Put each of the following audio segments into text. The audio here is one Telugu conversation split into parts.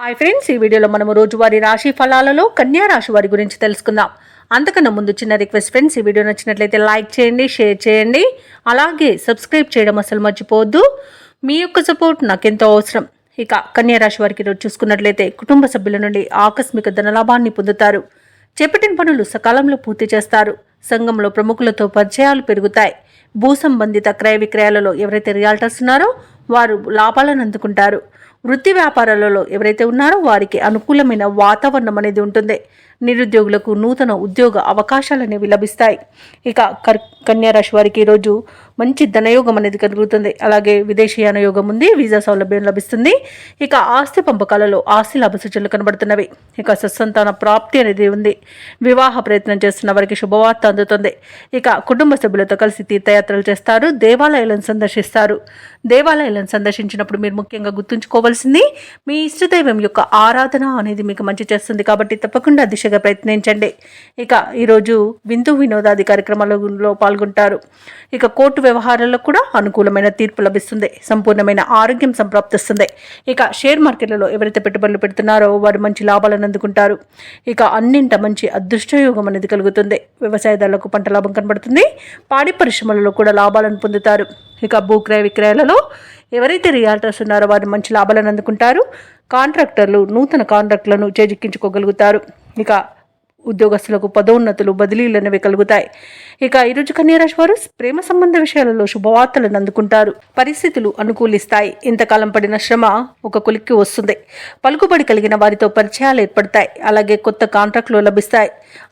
హాయ్ ఫ్రెండ్స్, ఈ వీడియోలో మనము రోజువారీ రాశి ఫలాలలో కన్యా రాశి వారి గురించి తెలుసుకుందాం. అంతకన్నా ముందు చిన్న రిక్వెస్ట్ ఫ్రెండ్స్, ఈ వీడియో నచ్చినట్లయితే లైక్ చేయండి, షేర్ చేయండి, అలాగే సబ్స్క్రైబ్ చేయడం అసలు మర్చిపోవద్దు. మీ యొక్క సపోర్ట్ నాకెంతో అవసరం. ఇక కన్యా రాశి వారికి ఈరోజు చూసుకున్నట్లయితే కుటుంబ సభ్యుల నుండి ఆకస్మిక ధనలాభాన్ని పొందుతారు. చేపట్టిన పనులు సకాలంలో పూర్తి చేస్తారు. సంఘంలో ప్రముఖులతో పరిచయాలు పెరుగుతాయి. భూ సంబంధిత క్రయ విక్రయాలలో ఎవరైతే రియాల్టర్స్ ఉన్నారో వారు లాభాలను అందుకుంటారు. వృత్తి వ్యాపారాలలో ఎవరైతే ఉన్నారో వారికి అనుకూలమైన వాతావరణం అనేది ఉంటుంది. నిరుద్యోగులకు నూతన ఉద్యోగ అవకాశాలు అనేవి లభిస్తాయి. ఇక కన్యా రాశి వారికి ఈరోజు మంచి ధనయోగం అనేది కలుగుతుంది. అలాగే విదేశీయాన యోగం ఉంది, వీసా సౌలభ్యం లభిస్తుంది. ఇక ఆస్తి పంపకాలలో ఆస్తి లాభ సూచనలు కనబడుతున్నవి. ఇక సత్సంతాన ప్రాప్తి అనేది ఉంది. వివాహ ప్రయత్నం చేస్తున్న వారికి శుభవార్త అందుతుంది. ఇక కుటుంబ సభ్యులతో కలిసి తీర్థయాత్రలు చేస్తారు. దేవాలయాలను సందర్శిస్తారు. దేవాలయాలను సందర్శించినప్పుడు మీరు ముఖ్యంగా గుర్తుంచుకోవాల్సింది మీ ఇష్టదైవం యొక్క ఆరాధన అనేది మీకు మంచి చేస్తుంది. కాబట్టి తప్పకుండా దిశగా ప్రయత్నించండి. ఇక ఈరోజు విందు వినోదాది కార్యక్రమాలలో పాల్గొంటారు. ఇక కోర్టు వ్యవహారాల్లో కూడా అనుకూలమైన తీర్పు లభిస్తుంది. సంపూర్ణమైన ఆరోగ్యం సంప్రాప్తిస్తుంది. ఇక షేర్ మార్కెట్లలో ఎవరైతే పెట్టుబడులు పెడుతున్నారో వారు మంచి లాభాలను అందుకుంటారు. ఇక అన్నింట మంచి అదృష్టయోగం అనేది కలుగుతుంది. వ్యవసాయదారులకు పంట లాభం కనబడుతుంది. పాడి పరిశ్రమలలో కూడా లాభాలను పొందుతారు. ఇక భూక్రయ విక్రయాలలో ఎవరైతే రియాల్టర్స్ ఉన్నారో వారు మంచి లాభాలను అందుకుంటారు. కాంట్రాక్టర్లు నూతన కాంట్రాక్టులను చేజిక్కించుకోగలుగుతారు. ఇక ఉద్యోగస్తులకు పదోన్నతులు బదిలీలు అనేవి కలుగుతాయి. ఇక ఈరోజు కన్యా రాశి వారు ప్రేమ సంబంధ విషయాలలో శుభవార్తలను అందుకుంటారు. పరిస్థితులు అనుకూలిస్తాయి. ఇంతకాలం పడిన శ్రమ ఒక కొలిక్కి వస్తుంది. పలుకుబడి కలిగిన వారితో పరిచయాలు ఏర్పడతాయి. అలాగే కొత్త కాంట్రాక్టులు లభిస్తాయి.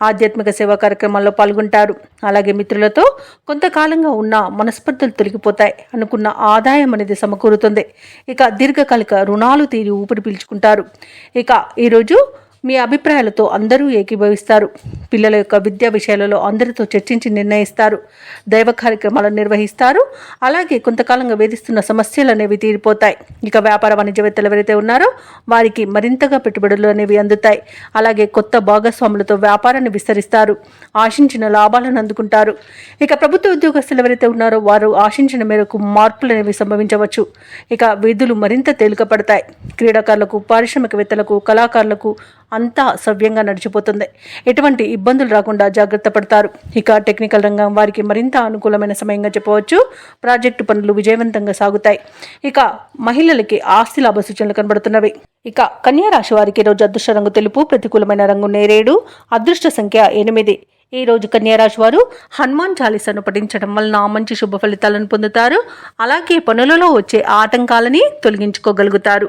ఆధ్యాత్మిక సేవా కార్యక్రమాల్లో పాల్గొంటారు. అలాగే మిత్రులతో కొంతకాలంగా ఉన్న మనస్పర్ధలు తొలగిపోతాయి. అనుకున్న ఆదాయం అనేది సమకూరుతుంది. ఇక దీర్ఘకాలిక రుణాలు తీరి ఊపిరి పీల్చుకుంటారు. ఇక ఈరోజు మీ అభిప్రాయాలతో అందరూ ఏకీభవిస్తారు. పిల్లల యొక్క విద్యా విషయాలలో అందరితో చర్చించి నిర్ణయిస్తారు. దైవ కార్యక్రమాలను నిర్వహిస్తారు. అలాగే కొంతకాలంగా వేధిస్తున్న సమస్యలు అనేవి తీరిపోతాయి. ఇక వ్యాపార వాణిజ్యవేత్తలు ఎవరైతే ఉన్నారో వారికి మరింతగా పెట్టుబడులు అనేవి అందుతాయి. అలాగే కొత్త భాగస్వాములతో వ్యాపారాన్ని విస్తరిస్తారు. ఆశించిన లాభాలను అందుకుంటారు. ఇక ప్రభుత్వ ఉద్యోగస్తులు ఎవరైతే ఉన్నారో వారు ఆశించిన మేరకు మార్పులు అనేవి సంభవించవచ్చు. ఇక విధులు మరింత తేలిక పడతాయి. క్రీడాకారులకు, పారిశ్రామికవేత్తలకు, కళాకారులకు అంతా సవ్యంగా నడిచిపోతుంది. ఎటువంటి ఇబ్బందులు రాకుండా జాగ్రత్త పడతారు. ఇక టెక్నికల్ రంగం వారికి మరింత అనుకూలమైన సమయంగా చెప్పవచ్చు. ప్రాజెక్టు పనులు విజయవంతంగా సాగుతాయి. ఇక మహిళలకి ఆస్తి లాభ సూచనలు కనబడుతున్నవి. ఇక కన్యా రాశి వారికి ఈరోజు అదృష్ట రంగు తెలుపు, ప్రతికూలమైన రంగు నేరేడు, అదృష్ట సంఖ్య 8. ఈ రోజు కన్యా రాశి వారు హనుమాన్ చాలీసాను పఠించడం వలన మంచి శుభ ఫలితాలను పొందుతారు. అలాగే పనులలో వచ్చే ఆటంకాలని తొలగించుకోగలుగుతారు.